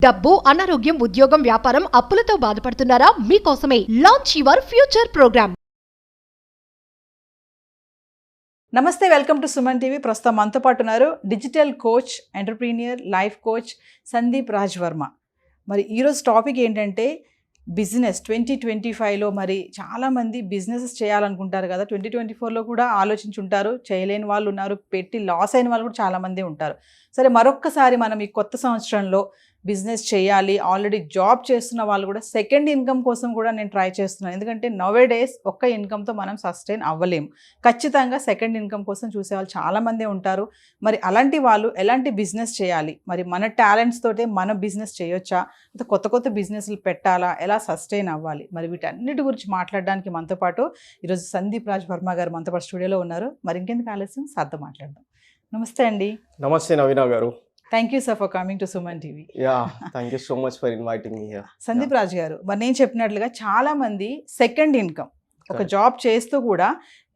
డబ్బు, అనారోగ్యం, ఉద్యోగం, వ్యాపారం, అప్పులతో బాధపడుతున్నారా? మీకోసమే లాంచ్ యువర్ ఫ్యూచర్ ప్రోగ్రామ్. నమస్తే, వెల్కమ్ టు సుమన్ టీవీ. ప్రస్తుతం మనతో పాటు ఉన్నారు digital coach, entrepreneur, life coach Sandeep Raj Varma. మరి ఈరోజు టాపిక్ ఏంటంటే బిజినెస్ 2025లో మరి చాలామంది బిజినెసెస్ చేయాలనుకుంటారు కదా. 2024లో కూడా ఆలోచించుంటారు, చేయలేని వాళ్ళు ఉన్నారు, పెట్టి లాస్ అయిన వాళ్ళు కూడా చాలామంది ఉంటారు. సరే, మరొక్కసారి మనం ఈ కొత్త సంవత్సరంలో బిజినెస్ చేయాలి. ఆల్రెడీ జాబ్ చేస్తున్న వాళ్ళు కూడా సెకండ్ ఇన్కమ్ కోసం కూడా నేను ట్రై చేస్తున్నాను. ఎందుకంటే నౌ డేస్ ఒక్క ఇన్కమ్తో మనం సస్టైన్ అవ్వలేము. ఖచ్చితంగా సెకండ్ ఇన్కమ్ కోసం చూసే వాళ్ళు చాలామందే ఉంటారు. మరి అలాంటి వాళ్ళు ఎలాంటి బిజినెస్ చేయాలి, మరి మన టాలెంట్స్ తోటే మన బిజినెస్ చేయొచ్చా, లేదా కొత్త కొత్త బిజినెస్లు పెట్టాలా, ఎలా సస్టైన్ అవ్వాలి, మరి వీటన్నిటి గురించి మాట్లాడడానికి మనతో పాటు ఈరోజు సందీప్ రాజ్ వర్మ గారు మనతో పాటు స్టూడియోలో ఉన్నారు. మరి ఇంకెందుకు ఆలస్యం, సార్తో మాట్లాడదాం. నమస్తే అండి. నమస్తే నవీన గారు. Thank you sir for coming to Suman TV. Thank you so much for inviting me here. Sandeep Raj గారు, మరి నేను చెప్పినట్లుగా చాలా మంది సెకండ్ ఇన్కమ్, ఒక జాబ్ చేస్తూ కూడా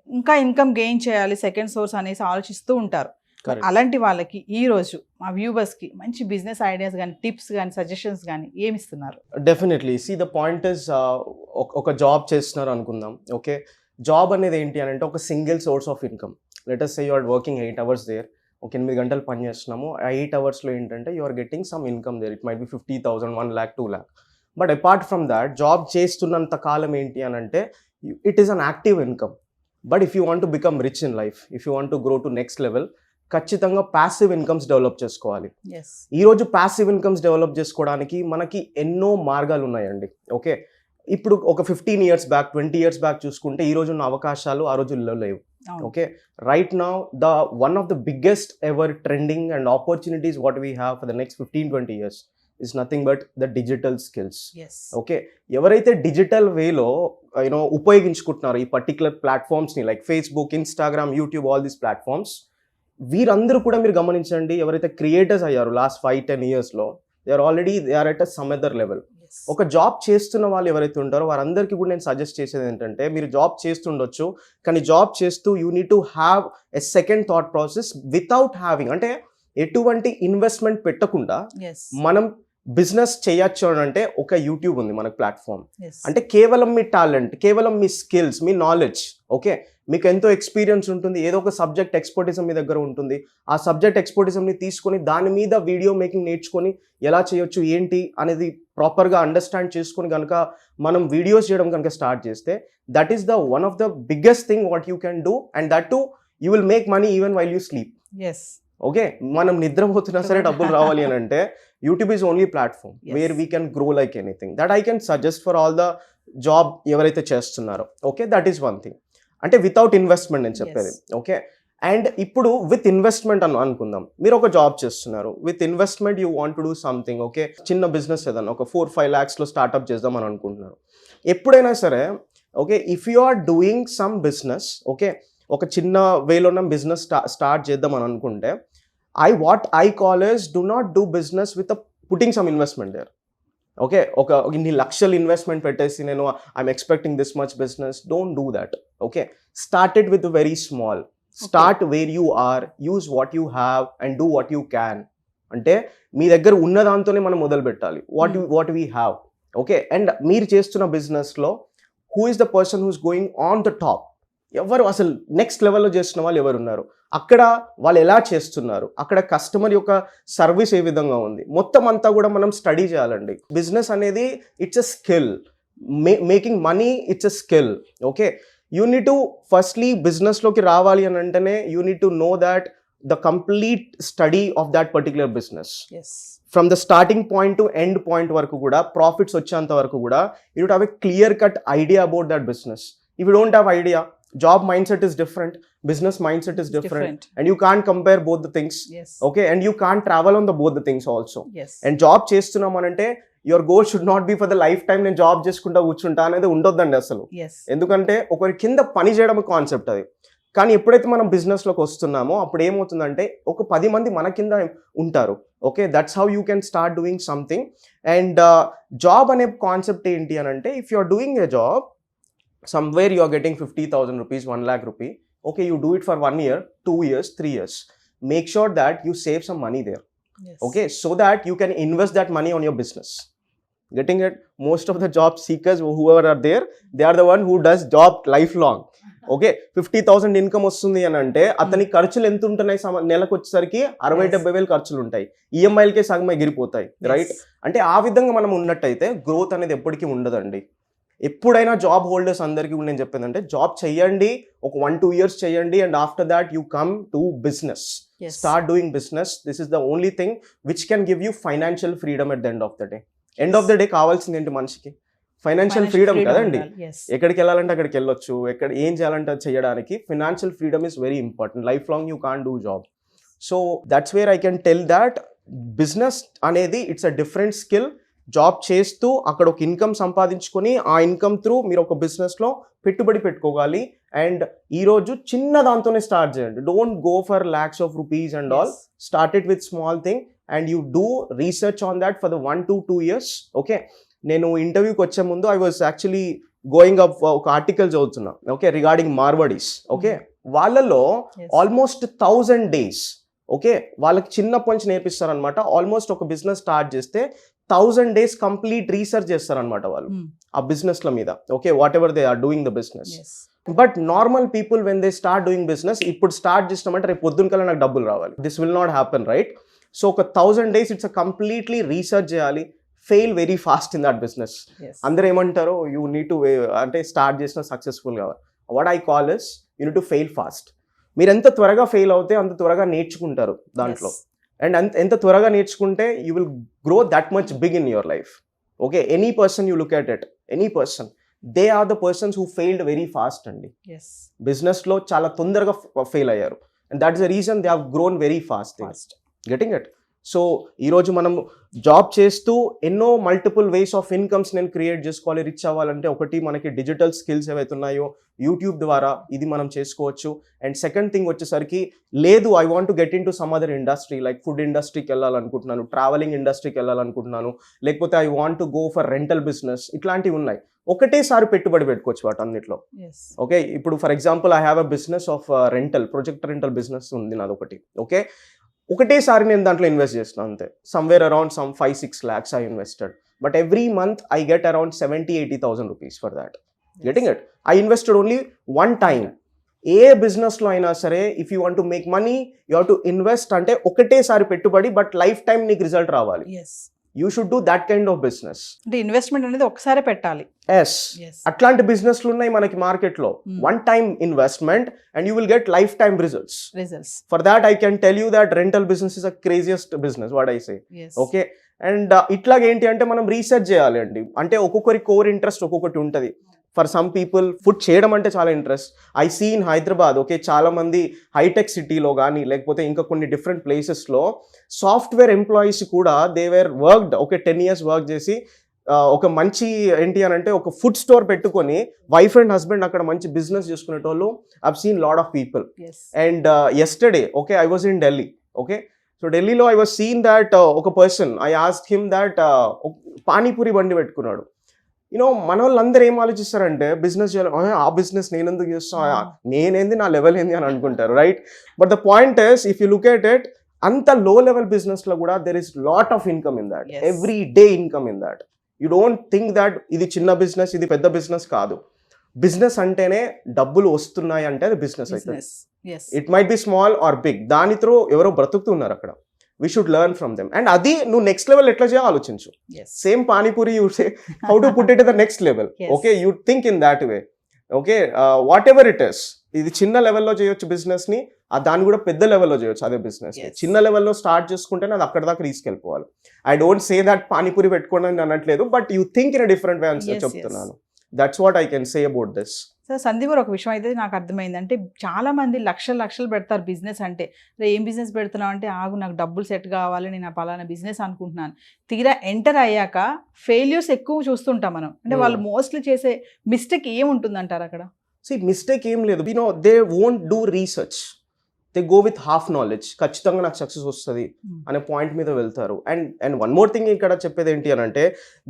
ఇంకా ఇన్కమ్ గెయిన్ చేయాలి, సెకండ్ సోర్స్ అనేసి ఆలోచిస్తూ ఉంటారు. అలాంటి వాళ్ళకి ఈ రోజు మా వ్యూవర్స్కి మంచి బిజినెస్ ఐడియాస్ కానీ, టిప్స్ కానీ, సజెషన్స్ కానీ ఏమి ఇస్తున్నారు? Definitely see the point is, ఒక జాబ్ చేస్తున్నారు అనుకుందాం. ఓకే, జాబ్ అనేది ఏంటి అని అంటే ఒక single source of income. Let us say you are working 8 hours there. ఒక 8 గంటలు పని చేస్తున్నాము. ఆ 8 అవర్స్లో ఏంటంటే you are getting some income there. It might be 50,000, 1 lakh, 2 lakh. But apart from that, job చేస్తున్నంత కాలం ఏంటి అని అంటే it is an active income. But if you want to become rich in life, if you want to grow to next level, ఖచ్చితంగా passive incomes develop చేసుకోవాలి. ఈరోజు passive incomes develop చేసుకోవడానికి మనకి ఎన్నో మార్గాలు ఉన్నాయండి. ఓకే, ఇప్పుడు ఒక 15 years బ్యాక్, 20 years బ్యాక్ చూసుకుంటే ఈ రోజు ఉన్న అవకాశాలు ఆ రోజుల్లో లేవు. Okay, right now the one of the biggest ever trending and opportunities what we have for the next 15-20 years is nothing but the digital skills. Yes. Okay, ఎవరైతే digital వేలో ఉపయోగించుకుంటున్నారో ఈ పర్టికులర్ ప్లాట్ఫామ్స్ని, like Facebook, Instagram, YouTube, all these platforms, వీరందరూ కూడా మీరు గమనించండి, ఎవరైతే క్రియేటర్స్ అయ్యారు లాస్ట్ 5-10 yearsలో, they are at some other level. ఒక జాబ్ చేస్తున్న వాళ్ళు ఎవరైతే ఉంటారో వారందరికీ కూడా నేను సజెస్ట్ చేసేది ఏంటంటే, మీరు జాబ్ చేస్తుండొచ్చు, కానీ జాబ్ చేస్తూ you need to have a second thought process without having, అంటే ఎటువంటి ఇన్వెస్ట్మెంట్ పెట్టకుండా మనం బిజినెస్ చేయొచ్చు అని అంటే ఒక యూట్యూబ్ ఉంది మనకు ప్లాట్ఫామ్. అంటే కేవలం మీ టాలెంట్, కేవలం మీ స్కిల్స్, మీ నాలెడ్జ్, ఓకే, మీకు ఎంతో ఎక్స్పీరియన్స్ ఉంటుంది, ఏదో ఒక సబ్జెక్ట్ ఎక్స్పర్టిజం మీ దగ్గర ఉంటుంది, ఆ సబ్జెక్ట్ ఎక్స్పర్టిజంని తీసుకొని దాని మీద వీడియో మేకింగ్ నేర్చుకొని ఎలా చేయొచ్చు ఏంటి అనేది ప్రాపర్గా అండర్స్టాండ్ చేసుకొని కనుక మనం వీడియోస్ చేయడం కనుక స్టార్ట్ చేస్తే, that is the one of the biggest thing what you can do, and that to you will make money even while you sleep. Okay, మనం నిద్రపోతున్నా సరే డబ్బులు రావాలి అని అంటే YouTube is only platform where we can grow like anything. That I can suggest for all the job ఎవరైతే చేస్తున్నారో. Okay, that is one thing. అంటే without investment నేను చెప్పేది. ఓకే, అండ్ ఇప్పుడు విత్ ఇన్వెస్ట్మెంట్ అనుకుందాం, మీరు ఒక జాబ్ చేస్తున్నారు, with investment you want to do something. Okay, చిన్న బిజినెస్ ఏదన్నా ఒక 4-5 lakhsలో స్టార్ట్అప్ చేద్దాం అని అనుకుంటున్నారు. ఎప్పుడైనా సరే, okay, if you are doing some business, okay, ఒక చిన్న వేలో ఉన్న బిజినెస్ స్టార్ట్ చేద్దాం అని అనుకుంటే, what I call is do not do business with putting some investment there. Okay, ఒక ఇన్ని లక్షలు ఇన్వెస్ట్మెంట్ పెట్టేసి నేను I'm expecting this much business, don't do that. Okay, start it with very small, start where you are, use what you have and do what you can. అంటే మీ దగ్గర ఉన్న దాంతోనే మనం మొదలు పెట్టాలి, what we have. Okay, and మీరు చేస్తున్న బిజినెస్లో who is the person who's going on the top, ఎవరు అసలు నెక్స్ట్ లెవెల్లో చేస్తున్న వాళ్ళు ఎవరు ఉన్నారు, అక్కడ వాళ్ళు ఎలా చేస్తున్నారు, అక్కడ కస్టమర్ యొక్క సర్వీస్ ఏ విధంగా ఉంది, మొత్తం అంతా కూడా మనం స్టడీ చేయాలండి. బిజినెస్ అనేది it's a skill, making money it's a skill. Okay, you need to firstly బిజినెస్లోకి రావాలి అని అంటేనే you need to know that the complete study of that particular business, from the starting point to end point వరకు కూడా, profits వచ్చేంత వరకు కూడా you need have a clear cut idea about that business. If you don't have idea, job mindset is different, business mindset is different, and you can't compare both the things. Okay, and you can't travel on the both the things also. And job చేస్తున్నాం అంటే your goal should not be for the lifetime నేను job చేసుకుంటా కూర్చుంటా అనేది ఉండొద్దండి అసలు. ఎందుకంటే ఒకరి కింద పని చేయడం కాన్సెప్ట్ అది. కానీ ఎప్పుడైతే మనం బిజినెస్లోకి వస్తున్నామో అప్పుడు ఏమవుతుందంటే ఒక 10 మంది మన కింద ఉంటారు. Okay, that's how you can start doing something. And job అనే కాన్సెప్ట్ ఏంటి అని అంటే, if you are doing a job somewhere you are getting 50,000 rupees, 1 lakh rupee. Okay, you do it for 1 year, 2 years, 3 years. Make sure that you save some money there. okay, so that you can invest that money on your business. Getting it? Most of the job seekers, whoever are there, they are the one who does job lifelong. Okay 50,000 income వస్తుంది అని అంటే అతని ఖర్చులు ఎంత ఉంటున్నాయి నెలకు వచ్చేసరికి 60-70,000 ఖర్చులు ఉంటాయి, ఈఎంఐలకే సగం ఎగిరిపోతాయి, రైట్? అంటే ఆ విధంగా మనం ఉన్నట్టయితే గ్రోత్ అనేది ఎప్పటికీ ఉండదండి. ఎప్పుడైనా జాబ్ హోల్డర్స్ అందరికీ నేను చెప్పేదంటే జాబ్ చెయ్యండి, ఒక 1-2 years చెయ్యండి, and after that you come to business, start doing business. This is the only thing which can give you financial freedom at the end of the day. End of the day కావాల్సింది ఏంటి మనిషికి? Financial freedom కదండి. ఎక్కడికి వెళ్ళాలంటే అక్కడికి వెళ్ళొచ్చు, ఎక్కడ ఏం చేయాలంటే అది చేయడానికి financial freedom is very important. Lifelong you can't do job. So that's where I can tell that business అనేది it's a different skill. Job చేస్తూ అక్కడ ఒక ఇన్కమ్ సంపాదించుకొని ఆ ఇన్కమ్ త్రూ మీరు ఒక బిజినెస్లో పెట్టుబడి పెట్టుకోవాలి. అండ్ ఈరోజు చిన్న దాంతోనే స్టార్ట్ చేయండి. Don't go for lakhs of rupees and all. Start it with small thing and you do research on that for the 1-2 years. Okay, నేను ఇంటర్వ్యూకి వచ్చే ముందు I was actually going up ఒక ఆర్టికల్ చదువుతున్నా, ఓకే, రిగార్డింగ్ మార్వడీస్. ఓకే, వాళ్ళలో almost 1000 days, okay, వాళ్ళకి చిన్నప్పటి నుంచి నేర్పిస్తారనమాట. ఆల్మోస్ట్ ఒక బిజినెస్ స్టార్ట్ చేస్తే 1000 days కంప్లీట్ రీసెర్చ్ చేస్తారనమాట వాళ్ళు ఆ బిజినెస్ల మీద. Okay, whatever they are doing the business. But normal people when they start doing business, ఇప్పుడు స్టార్ట్ చేసినామంటే రేపు పొద్దున కల్లా నాకు డబ్బులు రావాలి, this will not happen, right? సో ఒక 1000 days it's a completely research చేయాలి. Fail very fast in that business. అందరూ ఏమంటారు, యూ నీడ్ టు అంటే స్టార్ట్ చేసిన సక్సెస్ఫుల్ కావాలి. What I call is you need to fail fast. మీరు ఎంత త్వరగా ఫెయిల్ అవుతే అంత త్వరగా నేర్చుకుంటారు దాంట్లో. అండ్ ఎంత త్వరగా నేర్చుకుంటే you will grow that much big in your life. Okay, any person you look at it, any person, they are the persons who failed very fast అండి. బిజినెస్లో చాలా తొందరగా ఫెయిల్ అయ్యారు. And that is the reason they have grown very fast. Getting it? So ఈరోజు మనం job చేస్తూ ఎన్నో multiple ways of incomes నేను క్రియేట్ చేసుకోవాలి, రిచ్ అవ్వాలంటే ఒకటి మనకి డిజిటల్ స్కిల్స్ ఏవైతే ఉన్నాయో యూట్యూబ్ ద్వారా ఇది మనం చేసుకోవచ్చు. అండ్ సెకండ్ థింగ్ వచ్చేసరికి లేదు I want to get in to some other industry, like food ఇండస్ట్రీకి వెళ్ళాలనుకుంటున్నాను, ట్రావెలింగ్ ఇండస్ట్రీకి వెళ్ళాలనుకుంటున్నాను, లేకపోతే I want to go for rental business, ఇట్లాంటివి ఉన్నాయి. ఒకటేసారి పెట్టుబడి పెట్టుకోవచ్చు వాటన్నిటిలో. ఓకే, ఇప్పుడు for example I have a business of rental, project rental business ఉంది నాది ఒకటి. ఓకే, ఒకటేసారి నేను దాంట్లో ఇన్వెస్ట్ చేస్తున్నాను అంతే. Somewhere around some 5-6 lakhs I invested, but every month I get around 70-80,000 rupees for that. Getting it? I invested only one time. ఏ బిజినెస్లో అయినా సరే if you want to make money you have to invest. అంటే ఒకటేసారి పెట్టుబడి, but lifetime నీకు result రావాలి. You should do that kind of business. అంటే ఇన్వెస్ట్మెంట్ అనేది ఒకసారి పెట్టాలి. ఎస్, అట్లాంటి బిజినెస్లు ఉన్నాయి మనకి మార్కెట్లో. One time investment and you will get lifetime results. For that I can tell you that rental business is a craziest business, what I say. Okay, and ఇట్లాగేంటి అంటే మనం రీసెర్చ్ చేయాలి అండి. అంటే ఒక్కొక్కరి కోర్ ఇంట్రెస్ట్ ఒక్కొక్కటి ఉంటుంది. For some people food చేయడం అంటే చాలా interest. I see in Hyderabad, okay, చాలా మంది హైటెక్ సిటీలో కానీ లేకపోతే ఇంకా కొన్ని డిఫరెంట్ ప్లేసెస్లో సాఫ్ట్వేర్ ఎంప్లాయీస్ కూడా they were worked, okay, 10 years work చేసి ఒక మంచి ఏంటి అని అంటే ఒక ఫుడ్ స్టోర్ పెట్టుకొని వైఫ్ అండ్ హస్బెండ్ అక్కడ మంచి బిజినెస్ చేసుకునేటోళ్ళు I've seen lot of people. And yesterday, okay, I was in Delhi. Okay, so ఢిల్లీలో ఐ వాజ్ సీన్ దాట్ ఒక person, I asked him that pani puri బండి పెట్టుకున్నాడు. యూనో మన వాళ్ళందరూ ఏం ఆలోచిస్తారంటే బిజినెస్ చేయాలి, ఆ బిజినెస్ నేను ఎందుకు చేస్తాను, నేనేంది, నా లెవెల్ ఏంది అని అనుకుంటారు, right? But the point is if you look at it, అంత లో లెవెల్ బిజినెస్లో కూడా there is lot of income in that, every day income in that. You don't think that ఇది చిన్న బిజినెస్, ఇది పెద్ద బిజినెస్ కాదు. బిజినెస్ అంటేనే డబ్బులు వస్తున్నాయి అంటే అది బిజినెస్ అయితే. It might be small or big, దానితో ఎవరో బ్రతుకుతున్నారు అక్కడ. we should learn from them. And adi nu next level etla cheya aloచించు. Same pani puri you say how to put it at the next level. Okay, you think in that way. Okay, whatever it is, ఇది చిన్న లెవెల్లో చేయొచ్చు business ని, దాన్ని కూడా పెద్ద లెవెల్లో చేయొచ్చు అదే బిజినెస్. చిన్న లెవెల్లో స్టార్ట్ చేసుకుంటేనే అది అక్కడ దాకా తీసుకెళ్ళిపోవాలి. I don't say that pani puri పెట్టుకోండి అని అనట్లేదు, but you think in a different way అని చెప్తున్నాను. That's what I can say about this. Sir, Sandeep garu, ఒక విషయం అయితే నాకు అర్థమైందంటే చాలా మంది లక్షలు పెడతారు బిజినెస్ అంటే. ఏం బిజినెస్ పెడుతున్నావు అంటే, ఆగు నాకు డబ్బులు సెట్ కావాలి, నేను ఆ పలానా బిజినెస్ అనుకుంటున్నాను. తీరా ఎంటర్ అయ్యాక ఫెయిల్యూర్స్ ఎక్కువ చూస్తుంటాం మనం. అంటే వాళ్ళు మోస్ట్లీ చేసే మిస్టేక్ ఏముంటుందంటారు అక్కడ? మిస్టేక్ ఏం లేదు. They won't do research, they go with half knowledge. ఖచ్చితంగా నాకు సక్సెస్ వస్తుంది అనే పాయింట్ మీద వెళ్తారు. అండ్ వన్ మోర్ థింగ్ ఇక్కడ చెప్పేది ఏంటి అని అంటే,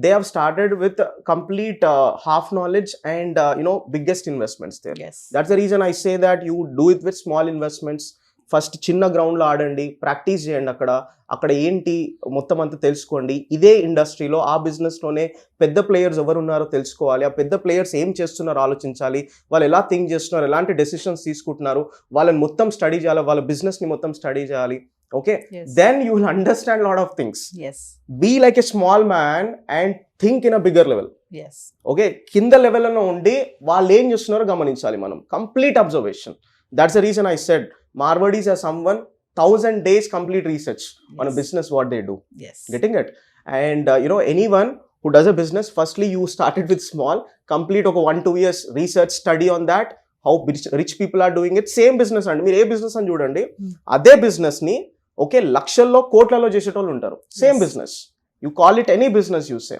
they have started with complete half knowledge and biggest investments there. That's the reason I say that you do it with small investments. First చిన్న గ్రౌండ్లో ఆడండి, ప్రాక్టీస్ చేయండి, అక్కడ ఏంటి మొత్తం అంతా తెలుసుకోండి. ఇదే ఇండస్ట్రీలో ఆ బిజినెస్లోనే పెద్ద ప్లేయర్స్ ఎవరు ఉన్నారో తెలుసుకోవాలి. ఆ పెద్ద ప్లేయర్స్ ఏం చేస్తున్నారో ఆలోచించాలి, వాళ్ళు ఎలా థింక్ చేస్తున్నారు, ఎలాంటి డెసిషన్స్ తీసుకుంటున్నారు, వాళ్ళని మొత్తం స్టడీ చేయాలి, వాళ్ళ బిజినెస్ని మొత్తం స్టడీ చేయాలి. Okay, then you will understand lot of things. Be like a small man and think in a bigger level. Okay, కింద లెవెల్లో ఉండి వాళ్ళు ఏం చేస్తున్నారో గమనించాలి మనం. Complete observation. That's the reason I said Marwadis are someone 1000 days complete research on a business what they do. Getting it? And anyone who does a business, firstly you started with small, complete ఒక 1-2 years research study on that, how rich people are doing it. Same business అండి, మీరు ఏ business అని చూడండి, అదే business ని okay లక్షల్లో కోట్లలో చేసేటోళ్ళు ఉంటారు. Same business, you call it any business you say.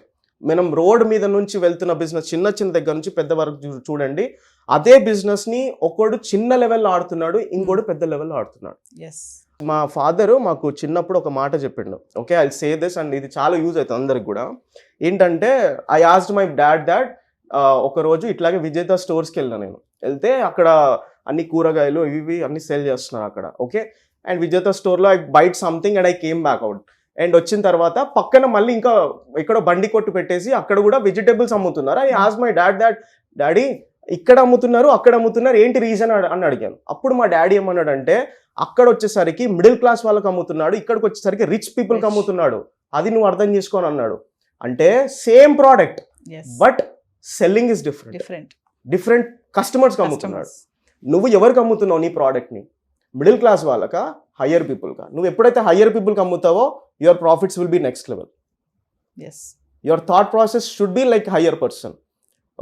మనం రోడ్ మీద నుంచి వెళ్తున్న బిజినెస్ చిన్న దగ్గర నుంచి పెద్ద వరకు చూడండి, అదే బిజినెస్ ని ఒకడు చిన్న లెవెల్లో ఆడుతున్నాడు, ఇంకోడు పెద్ద లెవెల్లో ఆడుతున్నాడు. మా ఫాదర్ మాకు చిన్నప్పుడు ఒక మాట చెప్పిండు. Okay, I say this and ఇది చాలా యూజ్ అవుతుంది అందరికి కూడా. ఏంటంటే I asked my dad that ఒక రోజు ఇట్లాగే విజేత స్టోర్స్కి వెళ్ళినా నేను. వెళ్తే అక్కడ అన్ని కూరగాయలు ఇవి అన్ని సేల్ చేస్తున్నారు అక్కడ. ఓకే, అండ్ విజేత స్టోర్లో I bite something and I came back out. And వచ్చిన తర్వాత పక్కన మళ్ళీ ఇంకా ఎక్కడో బండి కొట్టు పెట్టేసి అక్కడ కూడా వెజిటేబుల్స్ అమ్ముతున్నారు. I asked my dad that daddy ఇక్కడ అమ్ముతున్నారు అక్కడ అమ్ముతున్నారు ఏంటి రీజన్ అని అడిగాను. అప్పుడు మా డాడీ ఏమన్నాడంటే అక్కడ వచ్చేసరికి మిడిల్ క్లాస్ వాళ్ళకి అమ్ముతున్నాడు, ఇక్కడికి వచ్చేసరికి రిచ్ పీపుల్కి అమ్ముతున్నాడు, అది నువ్వు అర్థం చేసుకోని అన్నాడు. అంటే same product but selling is different కస్టమర్స్కి అమ్ముతున్నాడు. నువ్వు ఎవరికి అమ్ముతున్నావు నీ ప్రోడక్ట్ని? మిడిల్ క్లాస్ వాళ్ళకా, హయ్యర్ పీపుల్కా? నువ్వు ఎప్పుడైతే హయ్యర్ పీపుల్కి అమ్ముతావో your profits will be next level. Your thought process should be like higher person.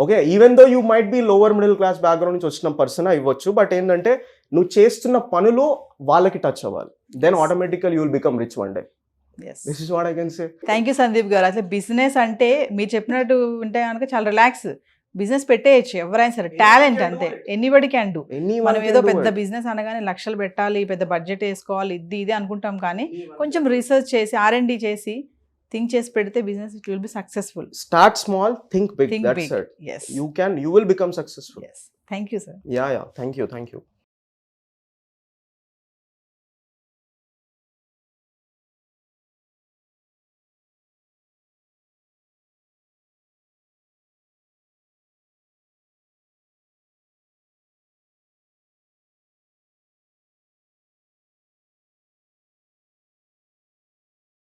Okay, even though you might be lower middle class background నుంచి వచ్చిన పర్సన్ ఇవ్వచ్చు, బట్ ఏంటంటే నువ్వు చేస్తున్న పనులు వాళ్ళకి టచ్ అవ్వాలి. Then automatically you will become rich one day. This is what I can say. Thank you Sandeep garu. అసలు బిజినెస్ అంటే మీరు చెప్పినట్టు ఉంటే కనుక చాలా రిలాక్స్, బిజినెస్ పెట్టేయచ్చు ఎవరైనా సరే, టాలెంట్ అంతే, ఎనీబడి క్యాన్ డూ. మనం ఏదో పెద్ద బిజినెస్ అనగానే లక్షలు పెట్టాలి, పెద్ద బడ్జెట్ వేసుకోవాలి, ఇది అనుకుంటాం, కానీ కొంచెం రీసెర్చ్ చేసి R&D చేసి థింక్ చేసి పెడితే business it will be successful. Start small, think big. That's it. Yes, you will become successful. Yes, thank you sir. Yeah, thank you.